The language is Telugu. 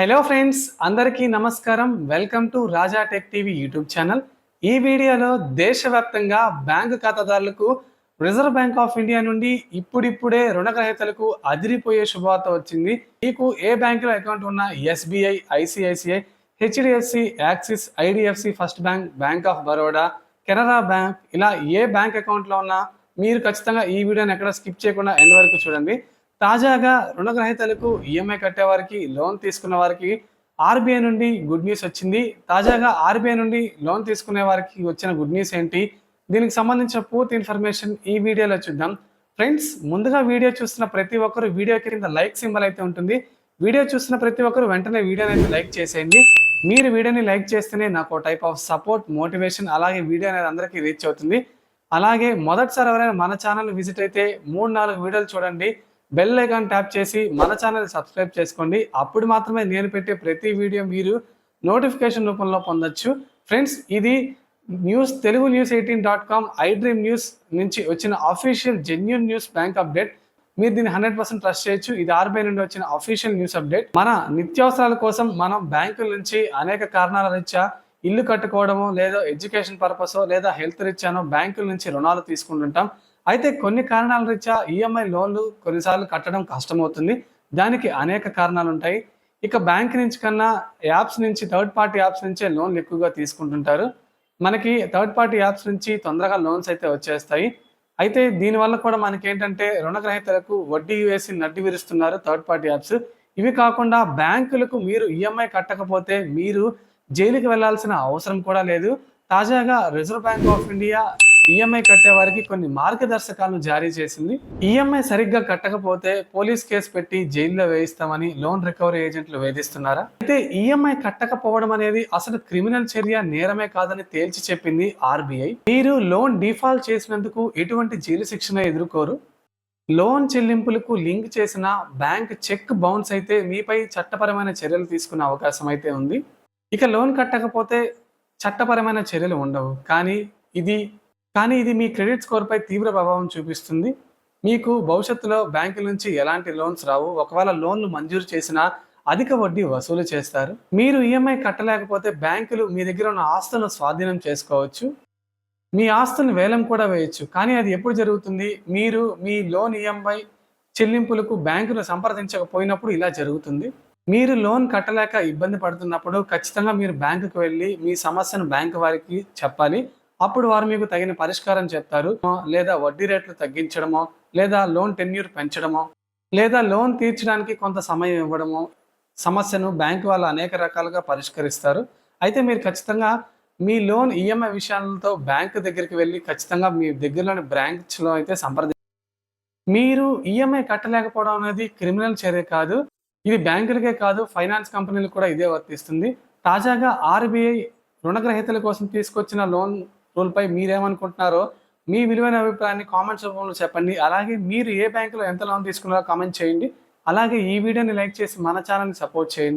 హలో ఫ్రెండ్స్, అందరికీ నమస్కారం. Welcome to Raja tech TV YouTube channel. ఈ వీడియోలో దేశవ్యాప్తంగా బ్యాంకు ఖాతాదారులకు రిజర్వ్ బ్యాంక్ ఆఫ్ ఇండియా నుండి ఇప్పుడిప్పుడే రుణగ్రహీతలకు అదిరిపోయే శుభవార్త వచ్చింది. మీకు ఏ బ్యాంకులో అకౌంట్ ఉన్నా SBI, ICICI, HDFC, axis, IDFC first bank, bank of Baroda, Canara bank, ఇలా ఏ బ్యాంక్ అకౌంట్లో ఉన్నా మీరు ఖచ్చితంగా ఈ వీడియోని ఎక్కడ స్కిప్ చేయకుండా ఎండ్ వరకు చూడండి. తాజాగా రుణగ్రహీతలకు ఈఎంఐ కట్టేవారికి, లోన్ తీసుకున్న వారికి ఆర్బీఐ నుండి గుడ్ న్యూస్ వచ్చింది. తాజాగా ఆర్బీఐ నుండి లోన్ తీసుకునే వారికి వచ్చిన గుడ్ న్యూస్ ఏంటి, దీనికి సంబంధించిన పూర్తి ఇన్ఫర్మేషన్ ఈ వీడియోలో చూద్దాం. ఫ్రెండ్స్, ముందుగా వీడియో చూస్తున్న ప్రతి ఒక్కరు వీడియో కింద లైక్ సింబల్ అయితే ఉంటుంది. వీడియో చూస్తున్న ప్రతి ఒక్కరు వెంటనే వీడియోని అయితే లైక్ చేసేయండి. మీరు వీడియోని లైక్ చేస్తేనే నాకు టైప్ ఆఫ్ సపోర్ట్, మోటివేషన్, అలాగే వీడియో అనేది అందరికీ రీచ్ అవుతుంది. అలాగే మొదటిసారి ఎవరైనా మన ఛానల్ విజిట్ అయితే 3-4 వీడియోలు చూడండి. బెల్ ఐకాన్ ట్యాప్ చేసి మన ఛానల్ సబ్స్క్రైబ్ చేసుకోండి. అప్పుడు మాత్రమే నేను పెట్టే ప్రతి వీడియో మీరు నోటిఫికేషన్ రూపంలో పొందొచ్చు. ఫ్రెండ్స్, ఇది Telugu news 18.com iDream news నుంచి వచ్చిన official genuine news bank update. మీరు దీన్ని 100% ట్రస్ట్ చేయొచ్చు. ఇది ఆర్బీఐ నుండి వచ్చిన అఫీషియల్ న్యూస్ అప్డేట్. మన నిత్యావసరాల కోసం మనం బ్యాంకుల నుంచి అనేక కారణాల రీత్యా ఇల్లు కట్టుకోవడమో, లేదా ఎడ్యుకేషన్ పర్పసో, లేదా హెల్త్ రీత్యానో బ్యాంకుల నుంచి రుణాలు తీసుకుంటుంటాం. అయితే కొన్ని కారణాల రీత్యా ఈఎంఐ లోన్లు కొన్నిసార్లు కట్టడం కష్టమవుతుంది. దానికి అనేక కారణాలు ఉంటాయి. ఇక బ్యాంక్ నుంచి కన్నా యాప్స్ నుంచి, థర్డ్ పార్టీ యాప్స్ నుంచే లోన్లు ఎక్కువగా తీసుకుంటుంటారు. మనకి థర్డ్ పార్టీ యాప్స్ నుంచి తొందరగా లోన్స్ అయితే వచ్చేస్తాయి. అయితే దీనివల్ల కూడా మనకేంటంటే రుణగ్రహీతలకు వడ్డీ వేసి నడ్డి విరుస్తున్నారు థర్డ్ పార్టీ యాప్స్. ఇవి కాకుండా బ్యాంకులకు మీరు ఈఎంఐ కట్టకపోతే మీరు జైలుకి వెళ్లాల్సిన అవసరం కూడా లేదు. తాజాగా reserve bank of India EMI కట్టే వారికి కొన్ని మార్గదర్శకాలను జారీ చేసింది. ఈఎంఐ సరిగ్గా కట్టకపోతే పోలీస్ కేసు పెట్టి జైల్లో వేయిస్తామని లోన్ రికవరీ ఏజెంట్లు వేధిస్తున్నారా? అయితే ఈఎంఐ కట్టకపోవడం అనేది అసలు క్రిమినల్ చర్య, నేరమే కాదని తేల్చి చెప్పింది ఆర్బీఐ. మీరు లోన్ డిఫాల్ట్ చేసినందుకు ఎటువంటి జైలు శిక్షణ ఎదుర్కోరు. లోన్ చెల్లింపులకు లింక్ చేసిన బ్యాంక్ చెక్ బౌన్స్ అయితే మీపై చట్టపరమైన చర్యలు తీసుకునే అవకాశం అయితే ఉంది. ఇక లోన్ కట్టకపోతే చట్టపరమైన చర్యలు ఉండవు, కానీ ఇది మీ క్రెడిట్ స్కోర్పై తీవ్ర ప్రభావం చూపిస్తుంది. మీకు భవిష్యత్తులో బ్యాంకుల నుంచి ఎలాంటి లోన్స్ రావు. ఒకవేళ లోన్లు మంజూరు చేసినా అధిక వడ్డీ వసూలు చేస్తారు. మీరు ఈఎంఐ కట్టలేకపోతే బ్యాంకులు మీ దగ్గర ఉన్న ఆస్తులను స్వాధీనం చేసుకోవచ్చు. మీ ఆస్తులను వేలం కూడా వేయొచ్చు. కానీ అది ఎప్పుడు జరుగుతుంది? మీరు మీ లోన్ ఈఎంఐ చెల్లింపులకు బ్యాంకును సంప్రదించకపోయినప్పుడు ఇలా జరుగుతుంది. మీరు లోన్ కట్టలేక ఇబ్బంది పడుతున్నప్పుడు ఖచ్చితంగా మీరు బ్యాంకుకు వెళ్ళి మీ సమస్యను బ్యాంకు వారికి చెప్పాలి. అప్పుడు వారు మీకు తగిన పరిష్కారం చెప్తారు. లేదా వడ్డీ రేట్లు తగ్గించడమో, లేదా లోన్ టెన్యూర్ పెంచడమో, లేదా లోన్ తీర్చడానికి కొంత సమయం ఇవ్వడమో, సమస్యను బ్యాంకు వాళ్ళు అనేక రకాలుగా పరిష్కరిస్తారు. అయితే మీరు ఖచ్చితంగా మీ లోన్ ఈఎంఐ విషయాలతో బ్యాంకు దగ్గరికి వెళ్ళి ఖచ్చితంగా మీ దగ్గరలోని బ్రాంచ్లో అయితే మీరు ఈఎంఐ కట్టలేకపోవడం అనేది క్రిమినల్ చర్య కాదు. ఇది బ్యాంకులకే కాదు, ఫైనాన్స్ కంపెనీలకు కూడా ఇదే వర్తిస్తుంది. తాజాగా ఆర్బీఐ రుణగ్రహీతల కోసం తీసుకొచ్చిన లోన్ రూల్పై మీరేమనుకుంటున్నారో మీ విలువైన అభిప్రాయాన్ని కామెంట్స్ రూపంలో చెప్పండి. అలాగే మీరు ఏ బ్యాంకులో ఎంత లోన్ తీసుకున్నారో కామెంట్ చేయండి. అలాగే ఈ వీడియోని లైక్ చేసి మన ఛానల్ని సపోర్ట్ చేయండి.